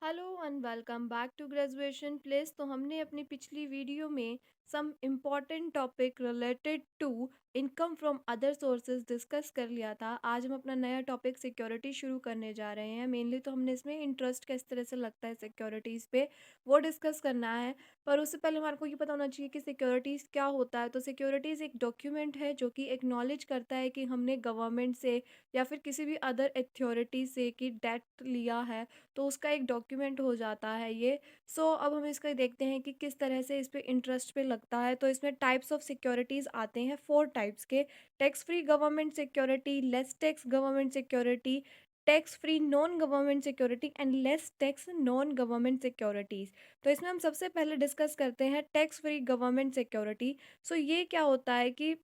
Hello and welcome back to graduation place. तो हमने अपनी पिछली वीडियो में some important topic related to income from other sources discuss कर लिया था। आज हम अपना नया टॉपिक सिक्योरिटी शुरू करने जा रहे हैं। मेनली तो हमने इसमें इंटरेस्ट किस तरह से लगता है सिक्योरिटीज़ पे वो डिस्कस करना है। पर उससे पहले हमारे को ये पता होना चाहिए कि सिक्योरिटीज़ क्या होता है। तो सिक्योरिटीज़ एक डॉक्यूमेंट है जो कि एक्नॉलेज करता है कि हमने गवर्नमेंट से या फिर किसी भी अदर अथॉरिटी से कि डेट लिया है, तो उसका एक डॉक्यूमेंट हो जाता है ये। अब हम इसका देखते हैं कि किस तरह से इस पे इंटरेस्ट पे लगता है। तो इसमें टाइप्स ऑफ सिक्योरिटीज़ आते हैं 4 टाइप्स के। Tax free government security, less tax government security, tax free non government security and less tax non government securities. तो इसमें हम सबसे पहले डिस्कस करते हैं टैक्स फ्री गवर्नमेंट सिक्योरिटी। ये क्या होता है कि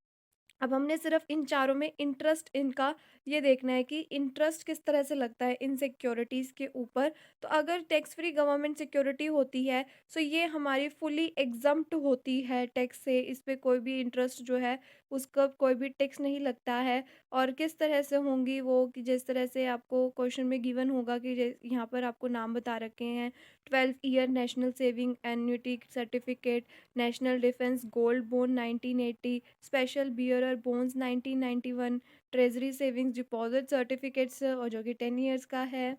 अब हमने सिर्फ इन चारों में इंटरेस्ट इनका ये देखना है कि इंटरेस्ट किस तरह से लगता है इन सिक्योरिटीज़ के ऊपर। तो अगर टैक्स फ्री गवर्नमेंट सिक्योरिटी होती है, ये हमारी फुली एग्जम्प्ट होती है टैक्स से। इस पे कोई भी इंटरेस्ट जो है उसका कोई भी टैक्स नहीं लगता है। और किस तरह से होंगी वो, कि जिस तरह से आपको क्वेश्चन में गिवन होगा कि यहाँ पर आपको नाम बता रखे हैं 12 year national saving annuity certificate, national defence gold bond 1980, special bearer bonds 1991, treasury savings deposit certificates और जो कि 10 ईयर्स का है।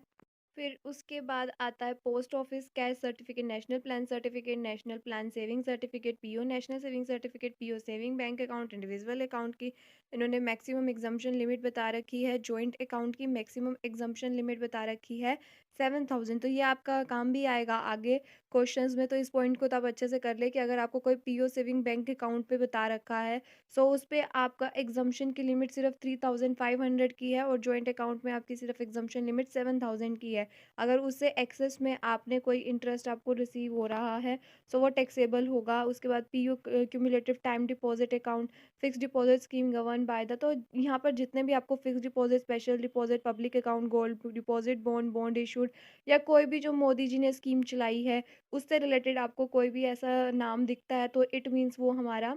फिर उसके बाद आता है post office cash certificate, national plan certificate, national plan saving certificate, PO national saving certificate, PO saving bank account, individual account की इन्होंने मैक्सिमम एग्जम्पशन लिमिट बता रखी है। जॉइंट अकाउंट की मैक्सिमम एग्जम्पशन लिमिट बता रखी है 7,000। तो ये आपका काम भी आएगा आगे क्वेश्चंस में। तो इस पॉइंट को तो आप अच्छे से कर ले कि अगर आपको कोई पीओ सेविंग बैंक अकाउंट पे बता रखा है, उस पे आपका एग्जम्पशन की लिमिट सिर्फ 3,500 की है और जॉइंट अकाउंट में आपकी सिर्फ एग्जम्पशन लिमिट 7,000 की है। अगर उससे एक्सेस में आपने कोई इंटरेस्ट आपको रिसीव हो रहा है, वो टैक्सेबल होगा। उसके बाद पीयू cumulative time deposit account, fix deposit scheme govern by the. तो यहाँ पर जितने भी आपको fix deposit, special deposit, public account, gold deposit, bond bond issued या कोई भी जो मोदी जी ने स्कीम चलाई है उससे रिलेटेड आपको कोई भी ऐसा नाम दिखता है, तो इट मीन्स वो हमारा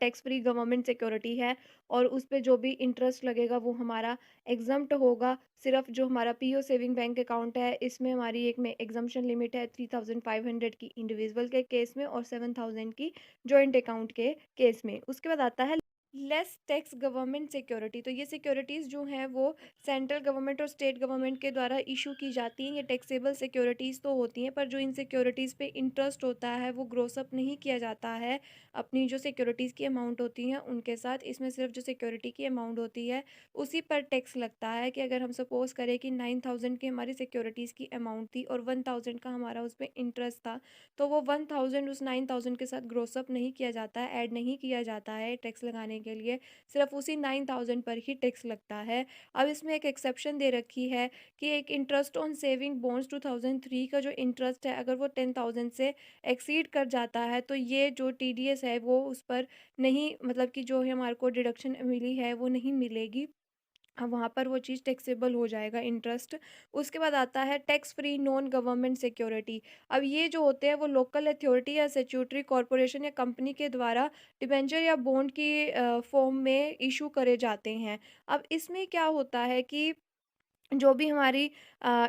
टैक्स फ्री गवर्नमेंट सिक्योरिटी है। और उस पे जो भी इंटरेस्ट लगेगा वो हमारा एग्जम्प्ट होगा। सिर्फ जो हमारा पीओ सेविंग बैंक अकाउंट है इसमें हमारी एक में एग्जम्पशन लिमिट है 3,500 की इंडिविजुअल के केस में और 7,000 की जॉइंट अकाउंट के केस में। उसके बाद आता है लेस टैक्स गवर्नमेंट सिक्योरिटी। तो ये सिक्योरिटीज़ जो हैं वो सेंट्रल गवर्नमेंट और स्टेट गवर्नमेंट के द्वारा इशू की जाती हैं। ये टैक्सेबल सिक्योरिटीज़ तो होती हैं, पर जो इन सिक्योरिटीज़ पे इंटरेस्ट होता है वो ग्रोसअप नहीं किया जाता है अपनी जो सिक्योरिटीज़ की अमाउंट होती हैं उनके साथ। इसमें सिर्फ जो सिक्योरिटी की अमाउंट होती है उसी पर टैक्स लगता है। कि अगर हम सपोज़ करें कि 9,000 की हमारी सिक्योरिटीज़ की अमाउंट थी और 1,000 का हमारा उस पर इंटरेस्ट था, तो वो 1,000 उस 9,000 के साथ ग्रोसअप नहीं किया जाता है, ऐड नहीं किया जाता है टैक्स लगाने के लिए। सिर्फ उसी 9,000 पर ही टैक्स लगता है। अब इसमें एक एक्सेप्शन दे रखी है कि एक इंटरेस्ट ऑन सेविंग बॉन्ड्स 2003 का जो इंटरेस्ट है अगर वो 10,000 से एक्सीड कर जाता है, तो ये जो टीडीएस है वो उस पर नहीं, मतलब कि जो है हमारे को डिडक्शन मिली है वो नहीं मिलेगी। वहाँ पर वो चीज़ टैक्सेबल हो जाएगा इंटरेस्ट। उसके बाद आता है tax free non government security. अब ये जो होते हैं वो लोकल अथॉरिटी या स्टैट्यूटरी कॉरपोरेशन या कंपनी के द्वारा डिबेंचर या बॉन्ड की फॉर्म में इशू करे जाते हैं। अब इसमें क्या होता है कि जो भी हमारी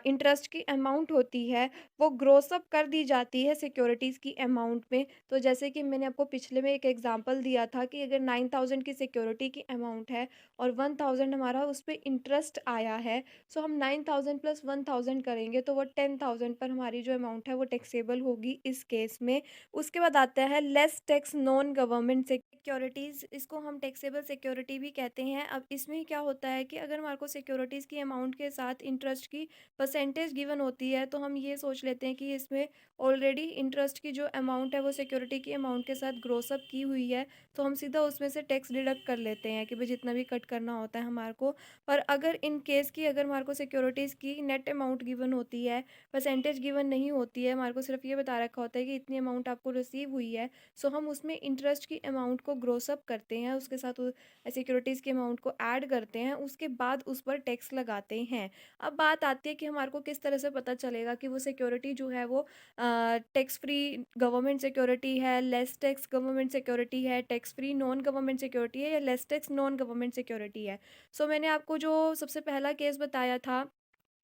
इंटरेस्ट की अमाउंट होती है वो ग्रोस अप कर दी जाती है सिक्योरिटीज़ की अमाउंट में। तो जैसे कि मैंने आपको पिछले में एक एग्जांपल दिया था कि अगर 9,000 की सिक्योरिटी की अमाउंट है और 1,000 हमारा उस पे इंटरेस्ट आया है, हम 9,000 प्लस 1,000 करेंगे तो वो 10,000 पर हमारी जो अमाउंट है वो टैक्सेबल होगी इस केस में। उसके बाद आता है less tax non government securities. इसको हम टैक्सेबल सिक्योरिटी भी कहते हैं। अब इसमें क्या होता है कि अगर हमारे को सिक्योरिटीज़ की अमाउंट के साथ इंटरेस्ट की परसेंटेज गिवन होती है, तो हम ये सोच लेते हैं कि इसमें ऑलरेडी इंटरेस्ट की जो अमाउंट है वो सिक्योरिटी की अमाउंट के साथ ग्रोसअप की हुई है, तो हम सीधा उसमें से टैक्स डिडक्ट कर लेते हैं कि भाई जितना भी कट करना होता है हमारे को। पर अगर इन केस की अगर हमारे को सिक्योरिटीज़ की नेट अमाउंट गिवन होती है, परसेंटेज गिवन नहीं होती है, हमारे को सिर्फ ये बता रखा होता है कि इतनी अमाउंट आपको रिसीव हुई है, हम उसमें इंटरेस्ट की अमाउंट को ग्रोसअप करते हैं, उसके साथ सिक्योरिटीज़ की अमाउंट को ऐड करते हैं, उसके बाद उस पर टैक्स लगाते हैं। अब बात आती है कि हमारे को किस तरह से पता चलेगा कि वो सिक्योरिटी जो है वो टैक्स फ्री गवर्नमेंट सिक्योरिटी है, लेस टैक्स गवर्नमेंट सिक्योरिटी है, tax free non government security है या less tax non government security है। मैंने आपको जो सबसे पहला केस बताया था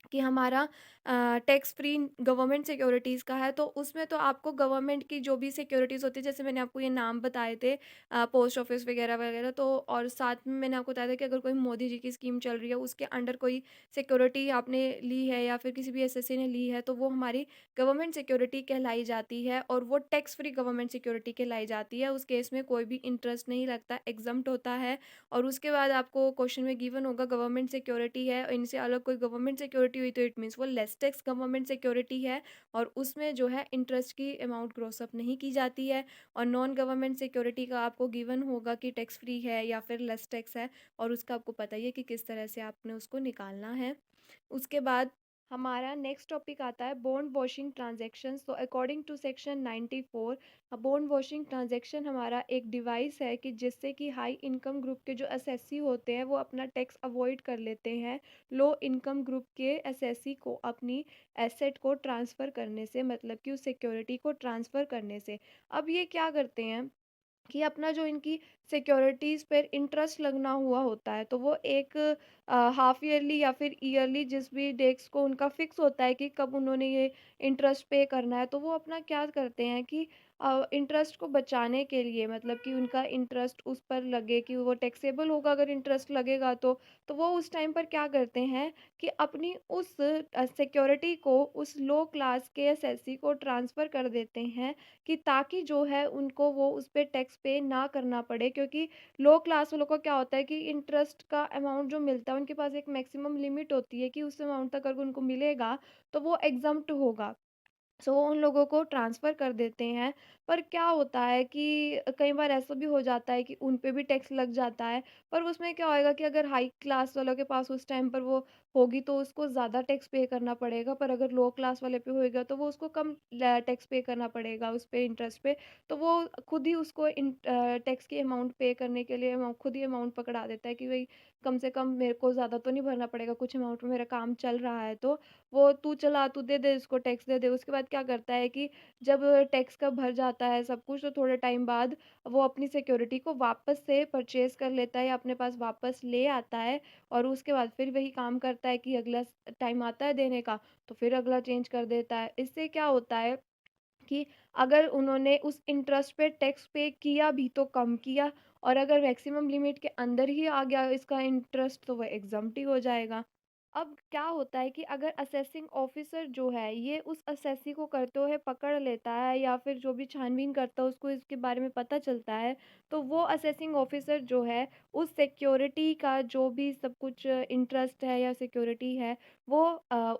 कि हमारा टैक्स फ्री गवर्नमेंट सिक्योरिटीज़ का है, तो उसमें तो आपको गवर्नमेंट की जो भी सिक्योरिटीज़ होती है, जैसे मैंने आपको ये नाम बताए थे, पोस्ट ऑफिस वगैरह वगैरह, तो और साथ में मैंने आपको बताया था कि अगर कोई मोदी जी की स्कीम चल रही है, उसके अंडर कोई सिक्योरिटी आपने ली है या फिर किसी भी एसएससी ने ली है, तो वो हमारी गवर्नमेंट सिक्योरिटी कहलाई जाती है और वो टैक्स फ्री गवर्नमेंट सिक्योरिटी कहलाई जाती है। उस केस में कोई भी इंटरेस्ट नहीं लगता, एग्जम्प्ट होता है। और उसके बाद आपको क्वेश्चन में गिवन होगा गवर्नमेंट सिक्योरिटी है, इनसे अलग कोई गवर्नमेंट सिक्योरिटी हुई तो इट मीन्स वो लेस टैक्स गवर्नमेंट सिक्योरिटी है और उसमें जो है इंटरेस्ट की अमाउंट ग्रोस अप नहीं की जाती है। और नॉन गवर्नमेंट सिक्योरिटी का आपको गिवन होगा कि टैक्स फ्री है या फिर लेस टैक्स है, और उसका आपको पता ही है कि किस तरह से आपने उसको निकालना है। उसके बाद हमारा नेक्स्ट टॉपिक आता है बॉन्ड वॉशिंग ट्रांजैक्शंस। तो according to section 94, bond washing transaction हमारा एक डिवाइस है कि जिससे कि हाई इनकम ग्रुप के जो एसएससी होते हैं वो अपना टैक्स अवॉइड कर लेते हैं लो इनकम ग्रुप के एसएससी को अपनी एसेट को ट्रांसफ़र करने से, मतलब कि उस सिक्योरिटी को ट्रांसफ़र करने से। अब ये क्या करते हैं कि अपना जो इनकी सिक्योरिटीज़ पर इंटरेस्ट लगना हुआ होता है, तो वो एक हाफ ईयरली या फिर ईयरली जिस भी डेट्स को उनका फिक्स होता है कि कब उन्होंने ये इंटरेस्ट पे करना है, तो वो अपना क्या करते हैं कि इंटरेस्ट को बचाने के लिए, मतलब कि उनका इंटरेस्ट उस पर लगे कि वो टैक्सेबल होगा अगर इंटरेस्ट लगेगा तो वो उस टाइम पर क्या करते हैं कि अपनी उस सिक्योरिटी को उस लो क्लास के एसएससी को ट्रांसफ़र कर देते हैं कि ताकि जो है उनको वो उस पे टैक्स पे ना करना पड़े, क्योंकि लो क्लास वालों का क्या होता है कि इंटरेस्ट का अमाउंट जो मिलता है उनके पास एक मैक्सिमम लिमिट होती है कि उस अमाउंट तक अगर उनको मिलेगा तो वो एग्जम्प्ट होगा, सो वो उन लोगों को ट्रांसफ़र कर देते हैं। पर क्या होता है कि कई बार ऐसा भी हो जाता है कि उन पे भी टैक्स लग जाता है, पर उसमें क्या होएगा कि अगर हाई क्लास वालों के पास उस टाइम पर वो होगी तो उसको ज़्यादा टैक्स पे करना पड़ेगा, पर अगर लो क्लास वाले पे होएगा तो वो उसको कम टैक्स पे करना पड़ेगा उस पे इंटरेस्ट पे। तो वो खुद ही उसको टैक्स की अमाउंट पे करने के लिए खुद ही अमाउंट पकड़ा देता है कि भाई कम से कम मेरे को ज़्यादा तो नहीं भरना पड़ेगा, कुछ अमाउंट में मेरा काम चल रहा है, तो वो तू चला, तू दे दे इसको टैक्स दे दे। उसके बाद क्या करता है कि जब टैक्स का भर जाता है सब कुछ, तो थोड़े टाइम बाद वो अपनी सिक्योरिटी को वापस से परचेज़ कर लेता है या अपने पास वापस ले आता है और उसके बाद फिर वही काम करता है कि अगला टाइम आता है देने का, तो फिर अगला चेंज कर देता है। इससे क्या होता है कि अगर उन्होंने उस इंटरेस्ट पे टैक्स पे किया भी तो कम किया, और अगर मैक्सिमम लिमिट के अंदर ही आ गया इसका इंटरेस्ट तो वह एग्जम्प्ट ही हो जाएगा। अब क्या होता है कि अगर असेसिंग ऑफिसर जो है ये उस असेसी को करते हुए पकड़ लेता है या फिर जो भी छानबीन करता है उसको इसके बारे में पता चलता है, तो वो असेसिंग ऑफिसर जो है उस सिक्योरिटी का जो भी सब कुछ इंटरेस्ट है या सिक्योरिटी है वो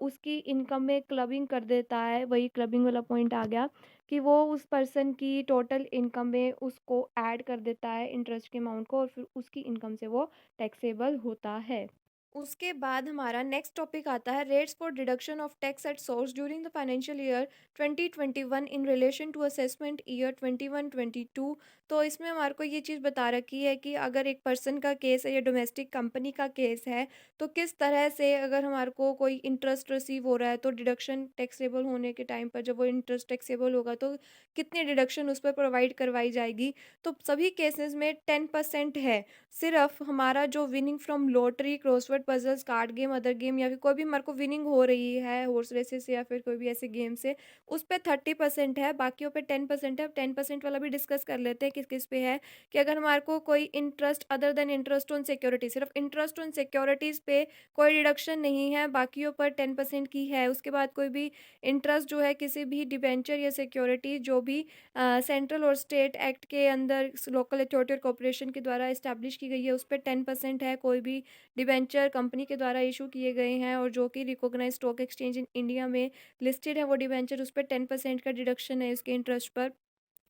उसकी इनकम में क्लबिंग कर देता है। वही क्लबिंग वाला पॉइंट आ गया कि वो उस पर्सन की टोटल इनकम में उसको ऐड कर देता है इंटरेस्ट के अमाउंट को, और फिर उसकी इनकम से वो टैक्सेबल होता है। उसके बाद हमारा नेक्स्ट टॉपिक आता है rates for deduction of tax at source during the financial year 2021 in relation to assessment year 21-22। तो इसमें हमारे को ये चीज़ बता रखी है कि अगर एक पर्सन का केस है या डोमेस्टिक कंपनी का केस है, तो किस तरह से अगर हमारे को कोई इंटरेस्ट रिसीव हो रहा है तो डिडक्शन टैक्सेबल होने के टाइम पर जब वो इंटरेस्ट टैक्सेबल होगा तो कितनी डिडक्शन उस पर प्रोवाइड करवाई जाएगी। तो सभी केसेस में 10% है। सिर्फ हमारा जो winning from lottery, crossword puzzles, card game, other game या फिर कोई भी हमारे को विनिंग हो रही है हॉर्स रेसेस या फिर कोई भी ऐसे गेम से, उस पे 30% है, बाकियों पे 10% है। 10% वाला भी डिस्कस कर लेते हैं किस किस पे है। कि अगर हमारे को कोई interest other than interest on security, सिर्फ इंटरेस्ट ऑन सिक्योरिटीज़ पे कोई डिडक्शन नहीं है, बाकियों पर 10% की है। उसके बाद कोई भी इंटरेस्ट जो है किसी भी डिबेंचर या सिक्योरिटी जो भी सेंट्रल और स्टेट एक्ट के अंदर लोकल अथॉरिटी और कॉरपोरेशन के द्वारा इस्टेब्लिश की गई है, उस पे 10% है। कोई भी डिबेंचर कंपनी के द्वारा इशू किए गए हैं और जो कि recognise stock exchange in India में लिस्टेड है वो डिबेंचर, उस पे 10% का डिडक्शन है इसके इंटरेस्ट पर।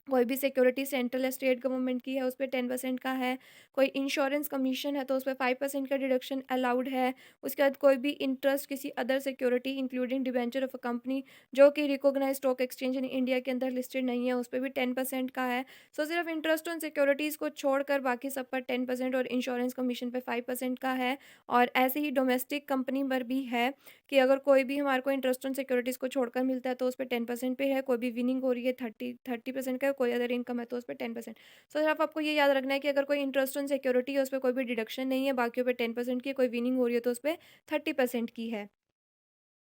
कोई भी सिक्योरिटी सेंट्रल या स्टेट गवर्नमेंट की है उस पे 10% का है। कोई इंश्योरेंस कमीशन है तो उस पे 5% का डिडक्शन अलाउड है। उसके बाद कोई भी इंटरेस्ट किसी other security including debenture of a company जो कि recognised stock exchange in India के अंदर लिस्टेड नहीं है, उस पे भी 10% का है। सो सिर्फ इंटरेस्ट ऑन सिक्योरिटीज़ को छोड़कर बाकी सब पर 10% और इंश्योरेंस कमीशन पे 5% का है। और ऐसे ही डोमेस्टिक कंपनी पर भी है कि अगर कोई भी हमारे को इंटरेस्ट ऑन सिक्योरिटीज़ को छोड़कर मिलता है तो उस पे 10% पे है। कोई भी विनिंग हो रही है 30% का, कोई अदर इनकम है तो उस पे 10%। सो सिर्फ आपको ये याद रखना है कि अगर कोई इंटरेस्ट ऑन सिक्योरिटी है उस पे कोई भी डिडक्शन नहीं है, बाकियों पे 10% की है, कोई विनिंग हो रही है तो उस पे 30% की है।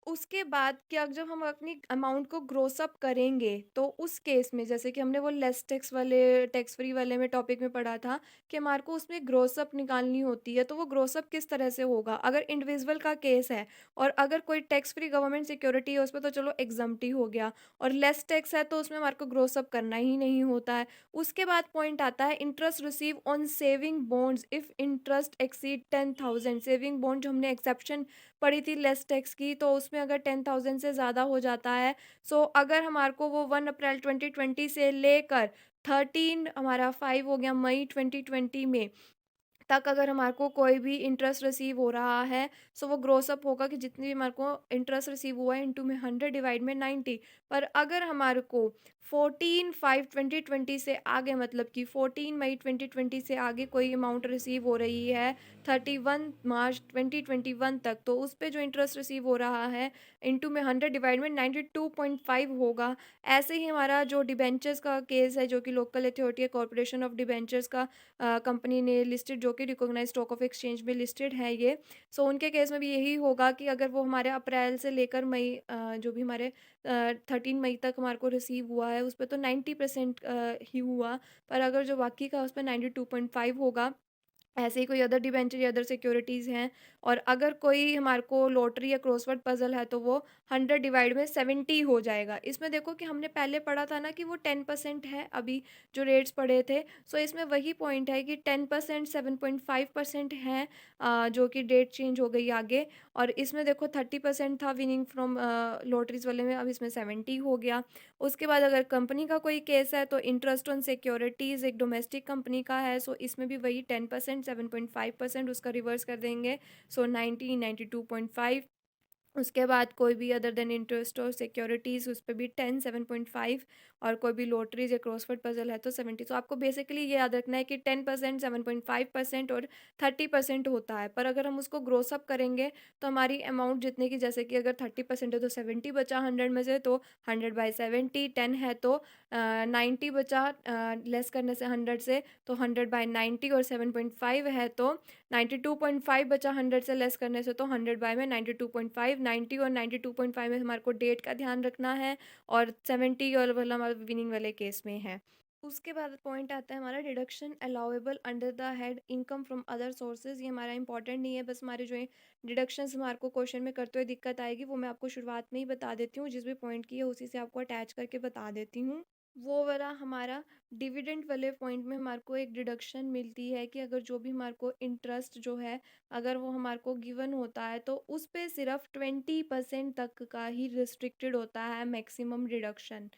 उसके बाद क्या जब हम अपनी अमाउंट को ग्रोस अप करेंगे तो उस केस में जैसे कि हमने वो लेस टैक्स वाले टैक्स फ्री वाले में टॉपिक में पढ़ा था कि हमारे को उसमें ग्रोस अप निकालनी होती है, तो वो ग्रोस अप किस तरह से होगा अगर इंडिविजुअल का केस है और अगर कोई टैक्स फ्री गवर्नमेंट सिक्योरिटी है उसमें तो चलो एग्जम्प्ट ही हो गया, और लेस टैक्स है तो उसमें हमारे को ग्रोस अप करना ही नहीं होता है। उसके बाद पॉइंट आता है interest receive on saving bonds if interest exceed 10,000। Saving bond जो हमने एक्सेप्शन पड़ी थी लेस टैक्स की, तो उसमें अगर 10,000 से ज़्यादा हो जाता है, सो अगर हमारे को वो 1 अप्रैल 2020 से लेकर 13 हमारा 5 हो गया मई 2020 में तक अगर हमारे को कोई भी इंटरेस्ट रिसीव हो रहा है, सो वो ग्रोस अप होगा कि जितनी भी हमारे को इंटरेस्ट रिसीव हुआ है इनटू में 100 डिवाइड में 90। पर अगर हमारे को 14/5/2020 से आगे मतलब कि 14 मई 2020 से आगे कोई अमाउंट रिसीव हो रही है 31 मार्च 2021 तक, तो उस पे जो इंटरेस्ट रिसीव हो रहा है इनटू में 100 डिवाइड में 92.5 होगा। ऐसे ही हमारा जो डिबेंचर्स का केस है जो कि लोकल अथॉरिटी है कॉर्पोरेशन ऑफ डिबेंचर्स का कंपनी ने लिस्टेड जो कि रिकॉग्नाइज स्टॉक ऑफ एक्सचेंज में लिस्टेड है ये। सो उनके केस में भी यही होगा कि अगर वो हमारे अप्रैल से लेकर मई जो भी हमारे 13 मई तक हमारे को रिसीव हुआ है उस पर तो 90% ही हुआ, पर अगर जो बाकी का उस पर 92.5 होगा। ऐसे ही कोई अदर डिबेंचर या अदर सिक्योरिटीज़ हैं, और अगर कोई हमारे को लॉटरी या क्रॉसवर्ड पजल है तो वो 100 डिवाइड में 70 हो जाएगा। इसमें देखो कि हमने पहले पढ़ा था ना कि वो 10% है अभी जो रेट्स पढ़े थे, सो इसमें वही पॉइंट है कि 10% 7.5% हैं, जो कि डेट चेंज हो गई आगे। और इसमें देखो 30% था विनिंग फ्रॉम लॉटरीज वाले में, अब इसमें 70 हो गया। उसके बाद अगर कंपनी का कोई केस है तो इंटरेस्ट ऑन सिक्योरिटीज़ एक डोमेस्टिक कंपनी का है, सो इसमें भी वही 10% 7.5% उसका रिवर्स कर देंगे, सो 92.5। उसके बाद कोई भी अदर देन इंटरेस्ट और सिक्योरिटीज़ उस पे भी 10 7.5, और कोई भी लॉटरीज या क्रॉसवर्ड पजल है तो 70। तो आपको बेसिकली ये याद रखना है कि 10% 7.5% और 30% होता है, पर अगर हम उसको ग्रोस अप करेंगे तो हमारी अमाउंट जितने की जैसे कि अगर 30% है तो 70 बचा 100 में से, तो 100/70 10 है तो 90 बचा लेस करने से 100 से, तो 100/90, और 7.5 है तो 92.5 बचा 100 से लेस करने से, तो 100 बाय में 92.5। 90 और 92.5 में हमारे को डेट का ध्यान रखना है, और 70 और वाला हमारा विनिंग वाले केस में है। उसके बाद पॉइंट आता है हमारा deduction allowable under the head income from other sources. ये हमारा इंपॉर्टेंट नहीं है, बस हमारे जो डिडक्शंस हमारे को क्वेश्चन में करते हुए दिक्कत आएगी वो मैं आपको शुरुआत में ही बता देती हूँ, जिस भी पॉइंट की है उसी से आपको अटैच करके बता देती हूँ। वो वाला हमारा डिविडेंड वाले पॉइंट में हमारे को एक डिडक्शन मिलती है कि अगर जो भी हमारे को इंटरेस्ट जो है अगर वो हमारे को गिवन होता है तो उस पे सिर्फ 20% तक का ही रिस्ट्रिक्टेड होता है मैक्सिमम डिडक्शन।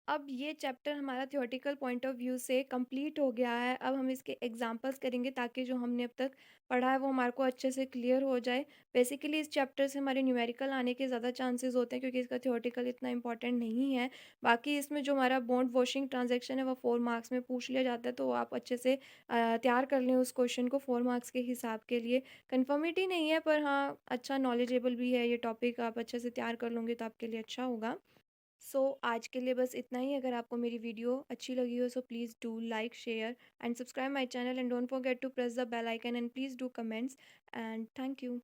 अब ये चैप्टर हमारा थ्योरेटिकल पॉइंट ऑफ व्यू से कंप्लीट हो गया है। अब हम इसके एग्जांपल्स करेंगे ताकि जो हमने अब तक पढ़ा है वो हमारे को अच्छे से क्लियर हो जाए। बेसिकली इस चैप्टर से हमारे न्यूमेरिकल आने के ज़्यादा चांसेस होते हैं क्योंकि इसका थ्योरेटिकल इतना इंपॉर्टेंट नहीं है। बाकी इसमें जो हमारा बॉन्ड वॉशिंग ट्रांजैक्शन है वो 4 मार्क्स में पूछ लिया जाता है, तो आप अच्छे से तैयार कर लें उस क्वेश्चन को 4 मार्क्स के हिसाब के लिए। कन्फर्मिटी नहीं है पर हाँ अच्छा नॉलेजेबल भी है ये टॉपिक, आप अच्छे से तैयार कर लोगे तो आपके लिए अच्छा होगा। सो आज के लिए बस इतना ही। अगर आपको मेरी वीडियो अच्छी लगी हो so please do like share and subscribe my channel and don't forget to press the bell icon and please do comments and thank you.